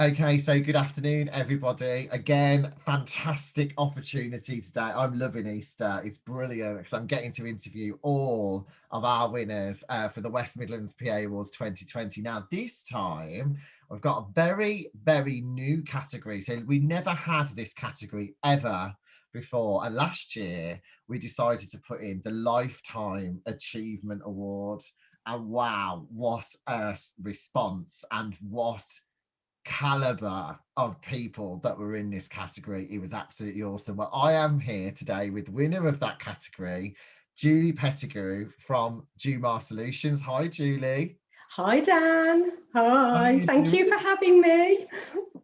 Okay, so good afternoon, everybody. Again, fantastic opportunity today. I'm loving Easter. It's brilliant because I'm getting to interview all of our winners for the West Midlands PA Awards 2020. Now, this time we've got a very, very new category. So we never had this category ever before. And last year we decided to put in the Lifetime Achievement Award. And wow, what a response and what caliber of people that were in this category. It was absolutely awesome. Well, I am here today with winner of that category, Julie Pettigrew from Jumar Solutions. Hi, Julie. Hi, Dan. How are Hi. you Thank doing? you for having me.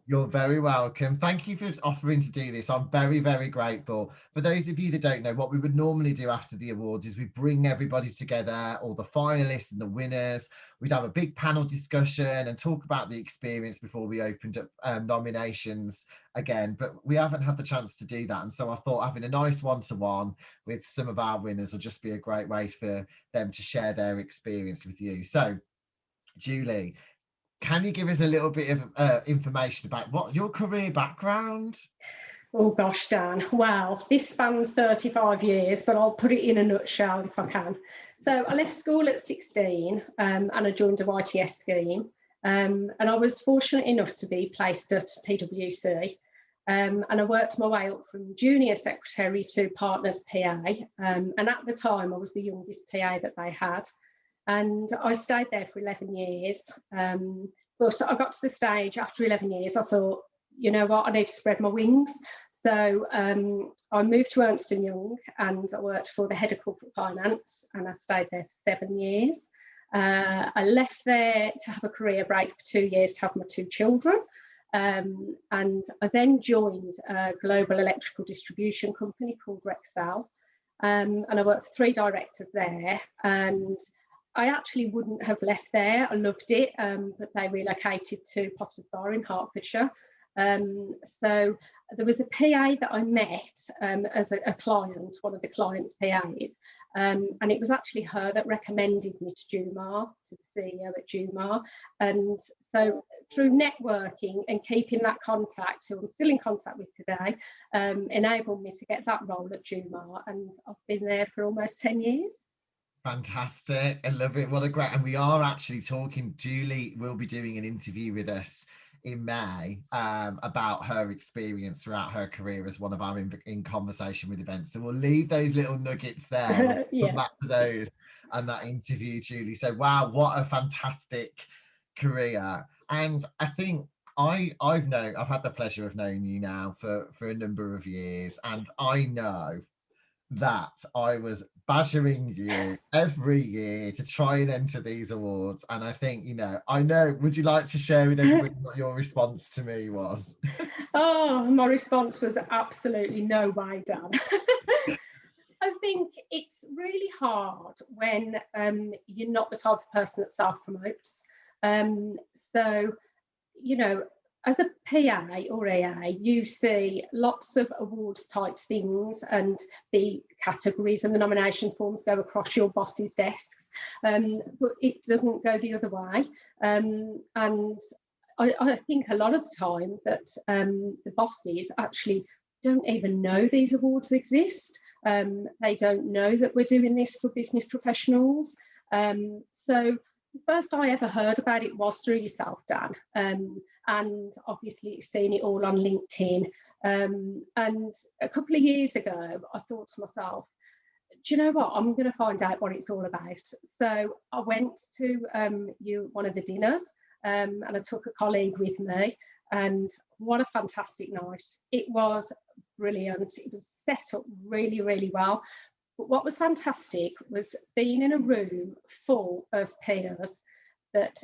You're very welcome. Thank you for offering to do this. I'm very, very grateful. For those of you that don't know, what we would normally do after the awards is we bring everybody together, all the finalists and the winners. We'd have a big panel discussion and talk about the experience before we opened up nominations again. But we haven't had the chance to do that. And so I thought having a nice one-to-one with some of our winners will just be a great way for them to share their experience with you. So, Julie, can you give us a little bit of information about what your career background? Oh, gosh, Dan. Wow. This spans 35 years, but I'll put it in a nutshell if I can. So I left school at 16 and I joined a YTS scheme. And I was fortunate enough to be placed at PwC. And I worked my way up from junior secretary to partners PA. And at the time, I was the youngest PA that they had. And I stayed there for 11 years. But I got to the stage after 11 years, I thought, you know what, I need to spread my wings. So I moved to Ernst & Young and I worked for the head of corporate finance and I stayed there for 7 years. I left there to have a career break for 2 years to have my two children. And I then joined a global electrical distribution company called Rexel. And I worked for 3 directors there. And I actually wouldn't have left there. I loved it, but they relocated to Potters Bar in Hertfordshire. So there was a PA that I met as a client, one of the client's PAs, and it was actually her that recommended me to Jumar, to the CEO at Jumar. And so through networking and keeping that contact, who I'm still in contact with today, enabled me to get that role at Jumar, and I've been there for almost 10 years. Fantastic. I love it. What a great. And we are actually talking, Julie will be doing an interview with us in May about her experience throughout her career as one of our in conversation with events. So we'll leave those little nuggets there. We'll come Yeah. back to those and that interview, Julie. So wow, what a fantastic career. And I think I've had the pleasure of knowing you now for a number of years, and I know that I was badgering you every year to try and enter these awards. And I think, I know, would you like to share with everybody what your response to me was? Oh, my response was absolutely no way, Dan. I think it's really hard when you're not the type of person that self-promotes. So, you know, as a PA or EA, you see lots of awards type things and the categories and the nomination forms go across your boss's desks, but it doesn't go the other way. And I think a lot of the time that the bosses actually don't even know these awards exist. They don't know that we're doing this for business professionals. So the first I ever heard about it was through yourself, Dan. And obviously seen it all on LinkedIn. And a couple of years ago, I thought to myself, do you know what? I'm going to find out what it's all about. So I went to one of the dinners and I took a colleague with me. And what a fantastic night. It was brilliant. It was set up really, really well. But what was fantastic was being in a room full of peers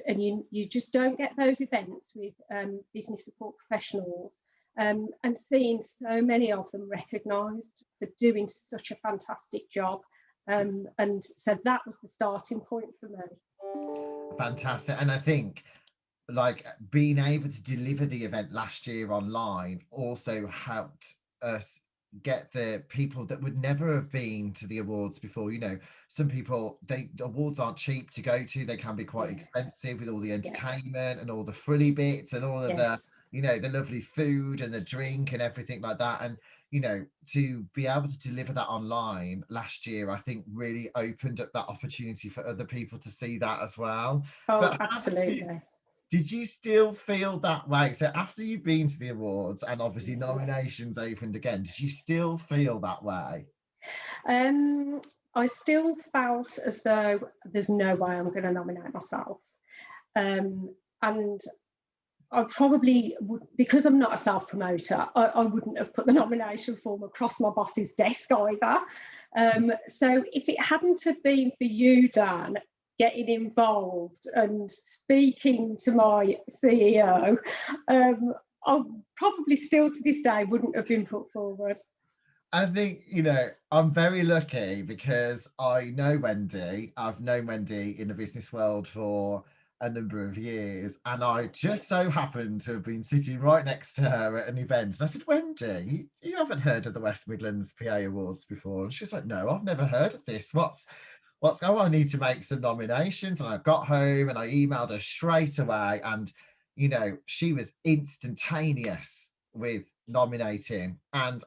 and you just don't get those events with business support professionals, and seeing so many of them recognised for doing such a fantastic job. And so that was the starting point for me. Fantastic. And I think like being able to deliver the event last year online also helped us get the people that would never have been to the awards before. Some people, the awards aren't cheap to go to. They can be quite expensive with all the entertainment and all the frilly bits and all of the Yes. you know, the lovely food and the drink and everything like that. And, you know, to be able to deliver that online last year, I think really opened up that opportunity for other people to see that as well. Oh, But how absolutely. did you still feel that way? So after you've been to the awards and obviously nominations opened again, did you still feel that way? Um, I still felt as though there's no way I'm going to nominate myself. And I probably would, because I'm not a self-promoter, I wouldn't have put the nomination form across my boss's desk either. So if it hadn't have been for you, Dan, getting involved and speaking to my CEO, I probably still to this day wouldn't have been put forward. I think, you know, I'm very lucky because I know Wendy. I've known Wendy in the business world for a number of years, and I just so happened to have been sitting right next to her at an event. And I said, Wendy, you haven't heard of the West Midlands PA Awards before? And she's like, no, I've never heard of this. What's going on? I need to make some nominations. And I got home and I emailed her straight away. And, you know, she was instantaneous with nominating. And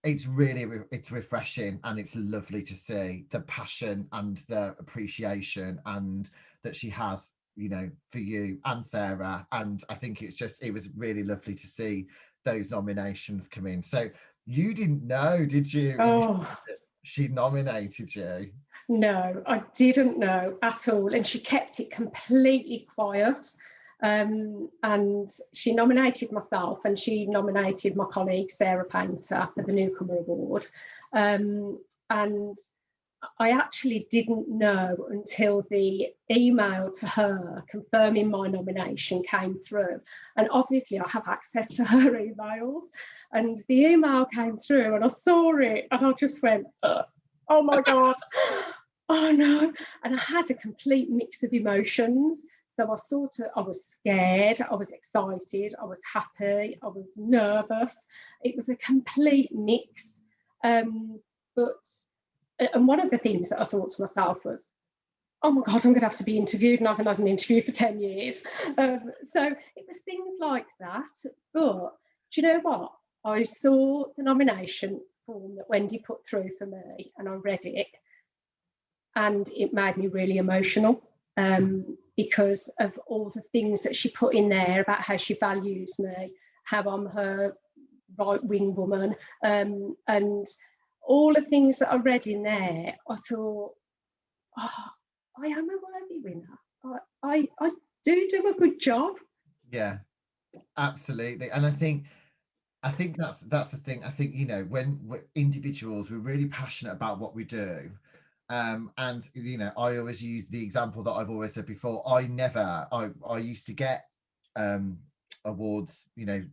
it's refreshing and it's lovely to see the passion and the appreciation and that she has, you know, for you and Sarah. And I think it was really lovely to see those nominations come in. So you didn't know, did you, Oh, that she nominated you? no, I didn't know at all. And she kept it completely quiet. And she nominated myself and she nominated my colleague, Sarah Painter, for the Newcomer Award. And I actually didn't know until the email to her confirming my nomination came through. And obviously I have access to her emails. And the email came through and I saw it and I just went, oh my God, oh no. And I had a complete mix of emotions. So I was scared, I was excited, I was happy, I was nervous. It was a complete mix. But and one of the things that I thought to myself was, oh my God, I'm going to have to be interviewed and I haven't had an interview for 10 years. So it was things like that. But do you know what? I saw the nomination form that Wendy put through for me and I read it and it made me really emotional because of all the things that she put in there about how she values me, how I'm her right-wing woman, and all the things that I read in there, I thought, oh, I am a worthy winner. I do a good job. Yeah, absolutely. And I think that's the thing. I think, you know, when we're individuals, we're really passionate about what we do. And you know, I always use the example that I've always said before. I used to get awards, you know,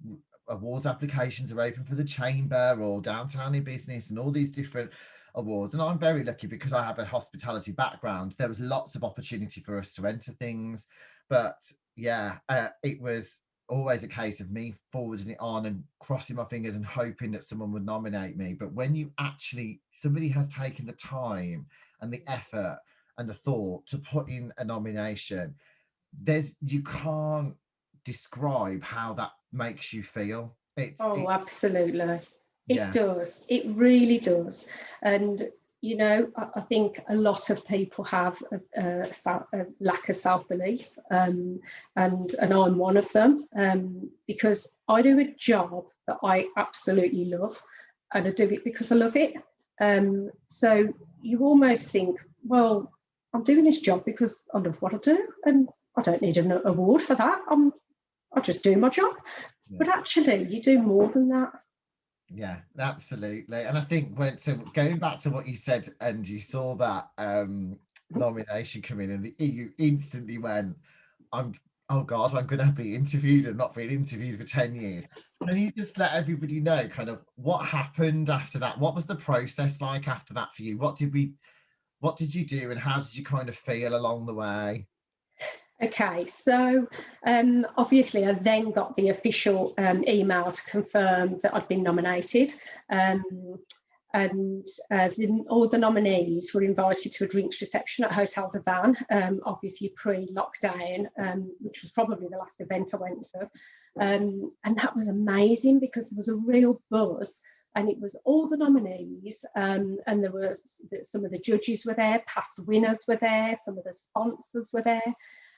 awards applications are open for the chamber or downtown in business and all these different awards. And I'm very lucky because I have a hospitality background. There was lots of opportunity for us to enter things. But yeah, it was always a case of me forwarding it on and crossing my fingers and hoping that someone would nominate me. But when somebody has taken the time and the effort and the thought to put in a nomination, you can't describe how that makes you feel. Oh, absolutely. It Yeah, does. It really does. And, you know, I think a lot of people have a lack of self-belief, and I'm one of them, because I do a job that I absolutely love, and I do it because I love it. So you almost think, well, I'm doing this job because I love what I do, and I don't need an award for that. I just do my job. yeah, But actually, you do more than that. yeah, absolutely. And I think going back to what you said, and you saw that nomination come in, and you instantly went, I'm oh God, I'm going to be interviewed and not being interviewed for 10 years. Can you just let everybody know kind of what happened after that? What was the process like after that for you? What did you do and how did you kind of feel along the way? Okay, so obviously I then got the official email to confirm that I'd been nominated. and all the nominees were invited to a drinks reception at Hotel de Van, obviously pre-lockdown, which was probably the last event I went to. And that was amazing because there was a real buzz, and it was all the nominees, and there were some of the judges were there, past winners were there, some of the sponsors were there,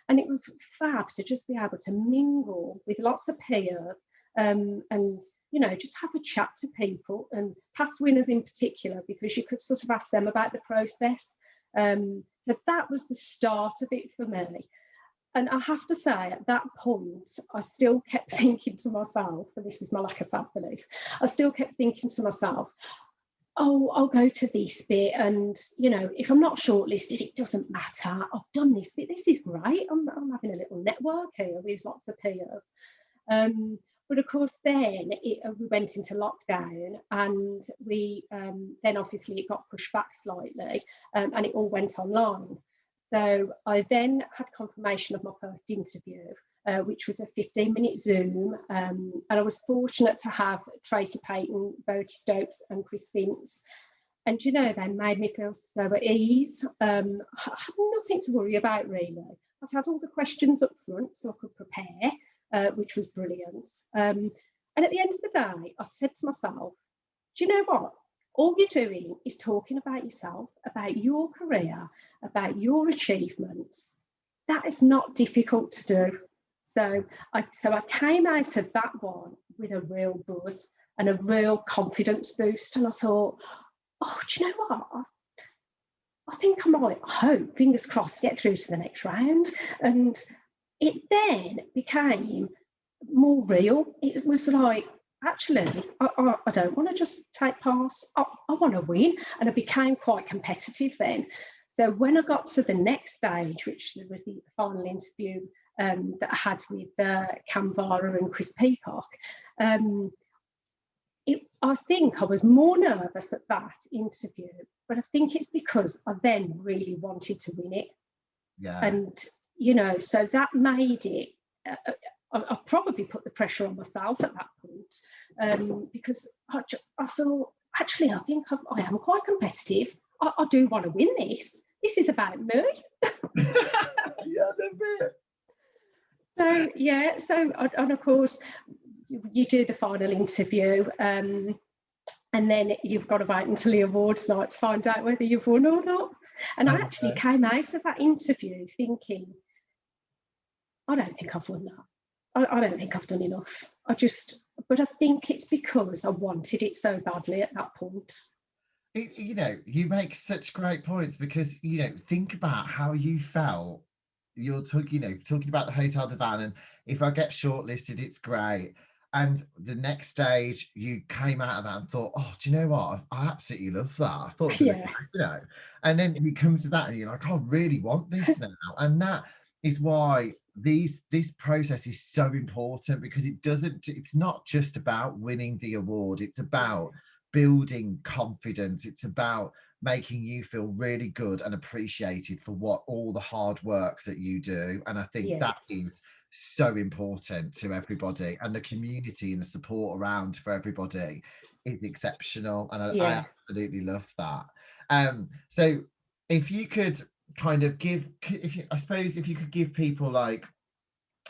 and it was fab to just be able to mingle with lots of peers, and just have a chat to people, and past winners in particular, because you could sort of ask them about the process. So that was the start of it for me. And I have to say, at that point, I still kept thinking to myself, and this is my lack of self-belief, I still kept thinking to myself, oh, I'll go to this bit, and, if I'm not shortlisted, it doesn't matter. I've done this bit. This is great. I'm having a little network here with lots of peers. But of course, then we went into lockdown, and we then obviously it got pushed back slightly, and it all went online. So I then had confirmation of my first interview, which was a 15-minute Zoom, and I was fortunate to have Tracy Payton, Bodie Stokes and Chris Vince. And, they made me feel so at ease. I had nothing to worry about, really. I'd had all the questions up front so I could prepare, which was brilliant. And at the end of the day, I said to myself, do you know what? All you're doing is talking about yourself, about your career, about your achievements. That is not difficult to do. So I came out of that one with a real buzz and a real confidence boost. And I thought, oh, do you know what? I think I might, hope, fingers crossed, get through to the next round. And it then became more real. It was like, actually, I don't want to just take part. I want to win. And I became quite competitive then. So when I got to the next stage, which was the final interview that I had with Cam Vara and Chris Peacock, I think I was more nervous at that interview, but I think it's because I then really wanted to win it. Yeah. And, so that made it... I probably put the pressure on myself at that point, because I thought, actually, I think I am quite competitive. I do want to win this. This is about me. Yeah, that's it. So, yeah, and of course, you do the final interview, and then you've got to wait until the awards night to find out whether you've won or not. And I actually came out of that interview thinking, I don't think I've won that. I don't think I've done enough. But I think it's because I wanted it so badly at that point. You make such great points because, think about how you felt. You're talking about the Hotel de Van, and if I get shortlisted, it's great. And the next stage, you came out of that and thought, oh, do you know what? I absolutely love that. I thought, and then you come to that and you're like, I really want this now. And that is why this process is so important, because it's not just about winning the award. It's about building confidence. It's about making you feel really good and appreciated for all the hard work that you do. And I think that is so important to everybody, and the community and the support around for everybody is exceptional, and I absolutely love that. So if you could kind of if you could give people like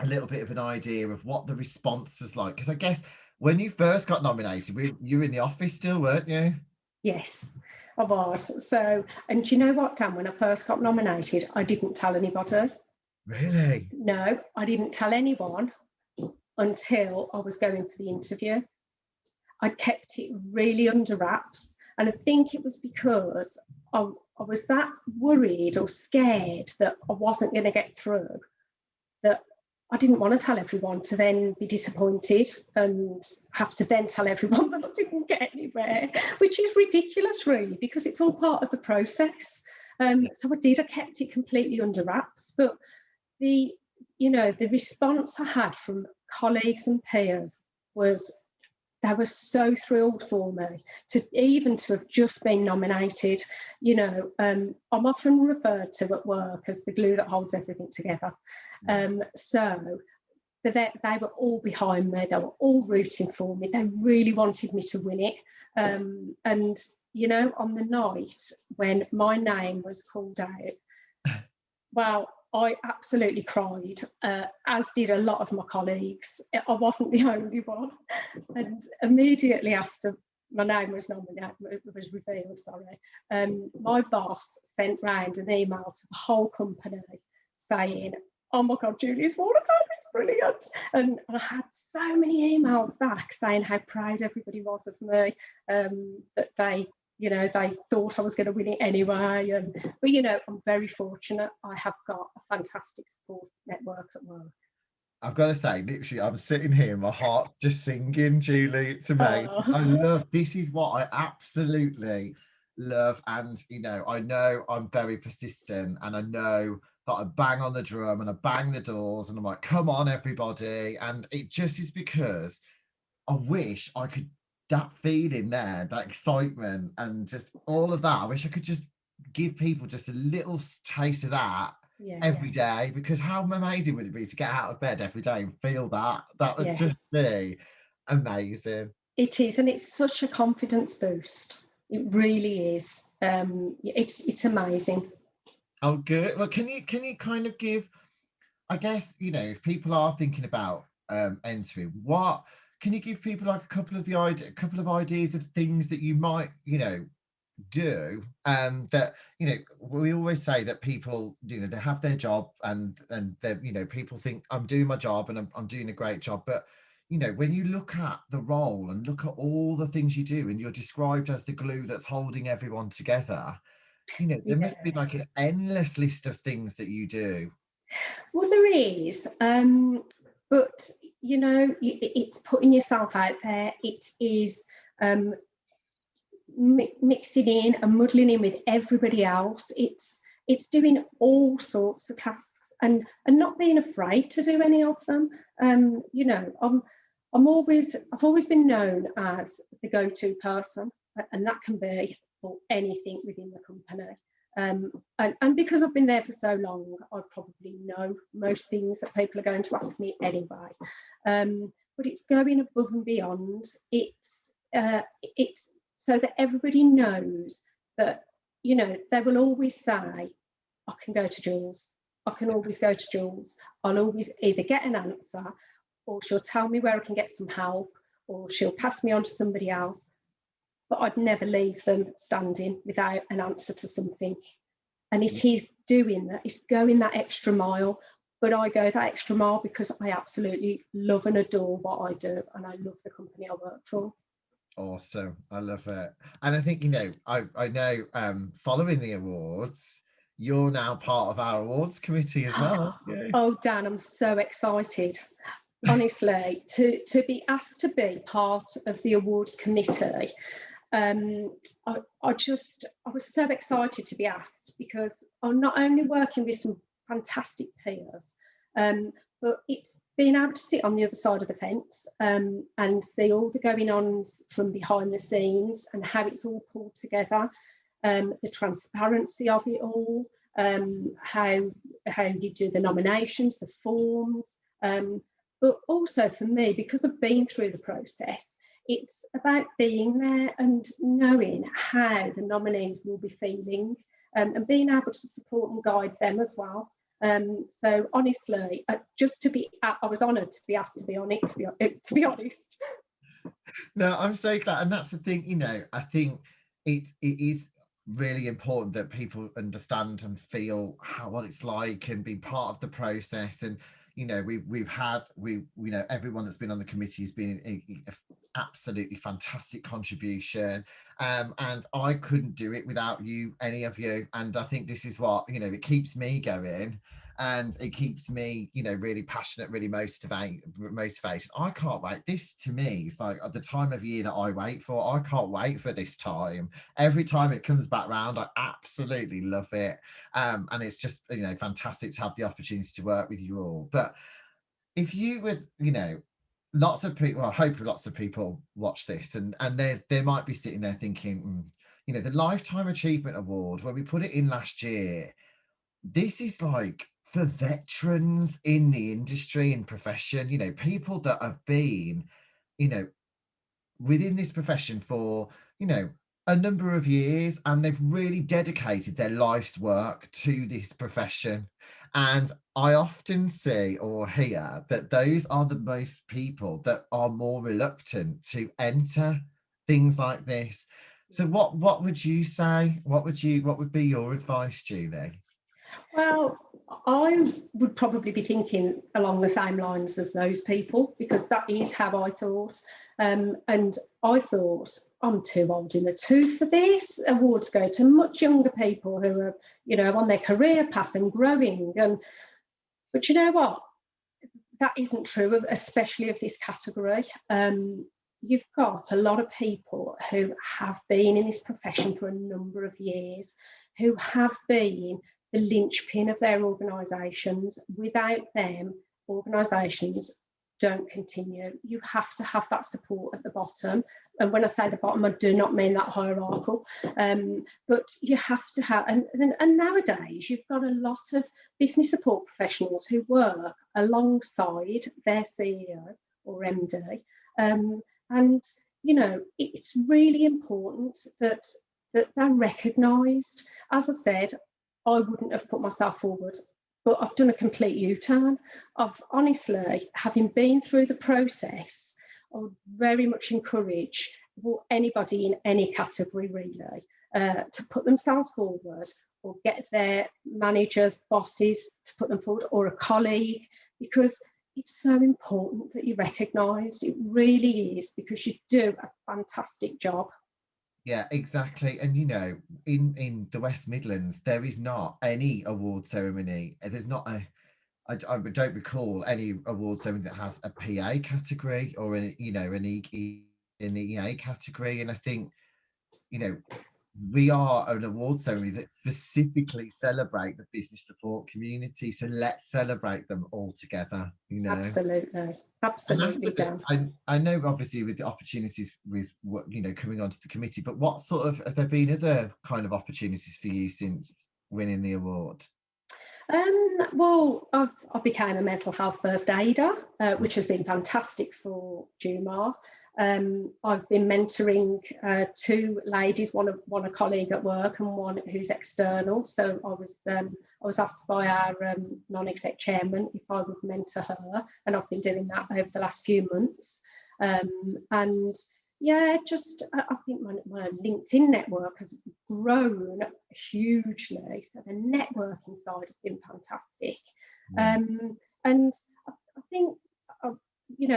a little bit of an idea of what the response was like, because I guess when you first got nominated, you were in the office still, weren't you? Yes, I was. So, and do you know what, Dan, when I first got nominated, I didn't tell anybody. Really? No, I didn't tell anyone until I was going for the interview. I kept it really under wraps. And I think it was because I was that worried or scared that I wasn't going to get through, that I didn't want to tell everyone to then be disappointed and have to then tell everyone that I didn't get anywhere, which is ridiculous, really, because it's all part of the process. So I kept it completely under wraps. But the response I had from colleagues and peers was, they were so thrilled for me to have just been nominated. I'm often referred to at work as the glue that holds everything together. So they were all behind me. They were all rooting for me. They really wanted me to win it. And you know, on the night when my name was called out, well, I absolutely cried, as did a lot of my colleagues. I wasn't the only one. And immediately after my name was nominated, was revealed, sorry, my boss sent round an email to the whole company saying, "Oh my God, Julie's watercolour is brilliant." And I had so many emails back saying how proud everybody was of me, that they, you know, they thought I was going to win it anyway. But, you know, I'm very fortunate. I have got a fantastic support network at work. I've got to say, literally, I'm sitting here, my heart's just singing, Julie. It's amazing. Oh, I love this. Is what I absolutely love. And, you know I'm very persistent, and I know that I bang on the drum and I bang the doors and I'm like, come on, everybody. And it just is because I wish I could, that feeling there, that excitement and just all of that. I wish I could just give people just a little taste of that yeah, every day, because how amazing would it be to get out of bed every day and feel that? That would yeah. just be amazing. It is, and it's such a confidence boost. It really is. It's amazing. Oh, good. Well, can you kind of give, I guess, if people are thinking about entering, what can you give people like a couple of ideas of things that you might, do, that we always say that people, they have their job, and they, people think I'm doing my job and I'm doing a great job, but when you look at the role and look at all the things you do, and you're described as the glue that's holding everyone together, there Yeah. must be like an endless list of things that you do. Well, there is, but you know, it's putting yourself out there. It is mixing in and muddling in with everybody else. It's doing all sorts of tasks, and not being afraid to do any of them. You know, I've always been known as the go-to person, and that can be for anything within the company. And because I've been there for so long, I probably know most things that people are going to ask me anyway. But it's going above and beyond. It's so that everybody knows that, they will always say, "I can go to Jules. I can always go to Jules. I'll always either get an answer, or she'll tell me where I can get some help, or she'll pass me on to somebody else." But I'd never leave them standing without an answer to something. And it is doing that, it's going that extra mile. But I go that extra mile because I absolutely love and adore what I do, and I love the company I work for. Awesome. I love it. And I think, I know, following the awards, you're now part of our awards committee as well. Yeah. Oh, Dan, I'm so excited. Honestly, to be asked to be part of the awards committee, I was so excited to be asked, because I'm not only working with some fantastic peers, but it's being able to sit on the other side of the fence, and see all the going ons from behind the scenes and how it's all pulled together, the transparency of it all, how you do the nominations, the forms, but also for me, because I've been through the process, it's about being there and knowing how the nominees will be feeling, and being able to support and guide them as well. So honestly, I was honoured to be asked to be on it, to be honest. No, I'm so glad. And that's the thing, I think it is really important that people understand and feel what it's like and be part of the process. And everyone that's been on the committee has been a absolutely fantastic contribution, and I couldn't do it without you, any of you. And I think this is what, it keeps me going, and it keeps me, really passionate, really motivated. I can't wait. This to me is like at the time of year that I wait for. I can't wait for this time. Every time it comes back round, I absolutely love it. And it's just, fantastic to have the opportunity to work with you all. But if you would, lots of people, I hope lots of people watch this, and they might be sitting there thinking, the Lifetime Achievement Award, when we put it in last year, this is like for veterans in the industry and profession, people that have been, within this profession for, a number of years, and they've really dedicated their life's work to this profession. And I often see or hear that those are the most people that are more reluctant to enter things like this. So what would you say? What would be your advice, Julie? Well, I would probably be thinking along the same lines as those people, because that is how I thought. And I thought, I'm too old in the tooth for this. Awards go to much younger people who are, on their career path and growing. But you know what? That isn't true, especially of this category. You've got a lot of people who have been in this profession for a number of years, who have been the linchpin of their organisations. Without them, organisations don't continue. You have to have that support at the bottom. And when I say the bottom, I do not mean that hierarchical. But you have to have, and nowadays you've got a lot of business support professionals who work alongside their CEO or MD. And, it's really important that they're recognised. As I said, I wouldn't have put myself forward, but I've done a complete U-turn. I've honestly, having been through the process, I would very much encourage anybody in any category really to put themselves forward, or get their managers, bosses to put them forward, or a colleague, because it's so important that you're recognised. It really is, because you do a fantastic job. Yeah, exactly. And in the West Midlands, there is not any award ceremony. There's not I don't recall any award ceremony that has a PA category or an EA category. And I think, you know, we are an award ceremony that specifically celebrate the business support community. So let's celebrate them all together. Absolutely, And after absolutely, the, Dan. I know obviously with the opportunities with what coming onto the committee, but what sort of have there been other kind of opportunities for you since winning the award? Well, I became a mental health first aider, which has been fantastic for Jumar. I've been mentoring two ladies, one a colleague at work and one who's external. So I was asked by our non-exec chairman if I would mentor her, and I've been doing that over the last few months. And yeah, I think my LinkedIn network has grown hugely. So the networking side has been fantastic. And I think,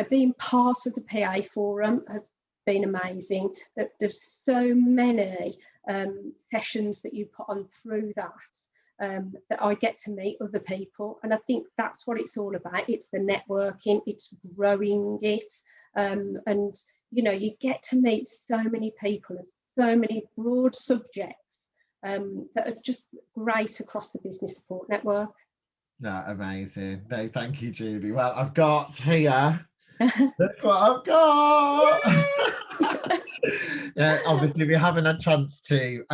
being part of the PA forum has been amazing. That there's so many sessions that you put on through that. That I get to meet other people, and I think that's what it's all about. It's the networking, it's growing it, and you get to meet so many people and so many broad subjects that are just great across the business support network. No, amazing. No, thank you, Julie. Well, I've got here. Look what I've got. Yeah, obviously we haven't had a chance to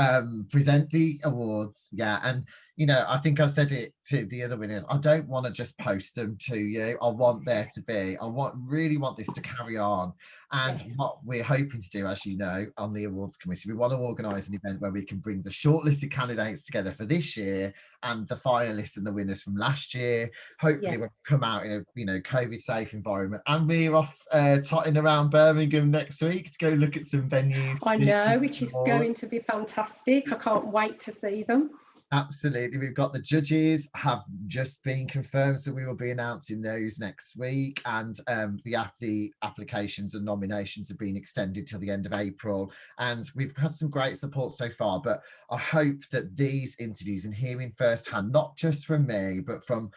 present the awards yet, and I think I've said it to the other winners. I don't want to just post them to you. I want there to be. Really want this to carry on. And what we're hoping to do, as you know, on the awards committee, we want to organise an event where we can bring the shortlisted candidates together for this year and the finalists and the winners from last year. Hopefully we'll come out in a COVID safe environment, and we're off totting around Birmingham next week to go look at some venues. I know, which is going to be fantastic. I can't wait to see them. Absolutely. We've got the judges have just been confirmed, so we will be announcing those next week, and the applications and nominations have been extended till the end of April, and we've had some great support so far. But I hope that these interviews and hearing firsthand, not just from me but from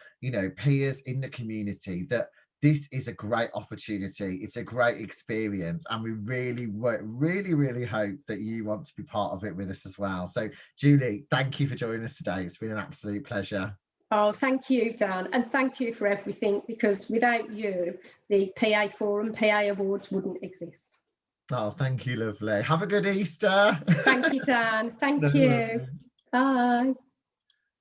peers in the community, that this is a great opportunity. It's a great experience, and we really, really hope that you want to be part of it with us as well. So, Julie, thank you for joining us today. It's been an absolute pleasure. Oh, thank you, Dan, and thank you for everything, because without you, the PA Forum, PA Awards wouldn't exist. Oh, thank you, lovely. Have a good Easter. Thank you, Dan. Thank you. Bye.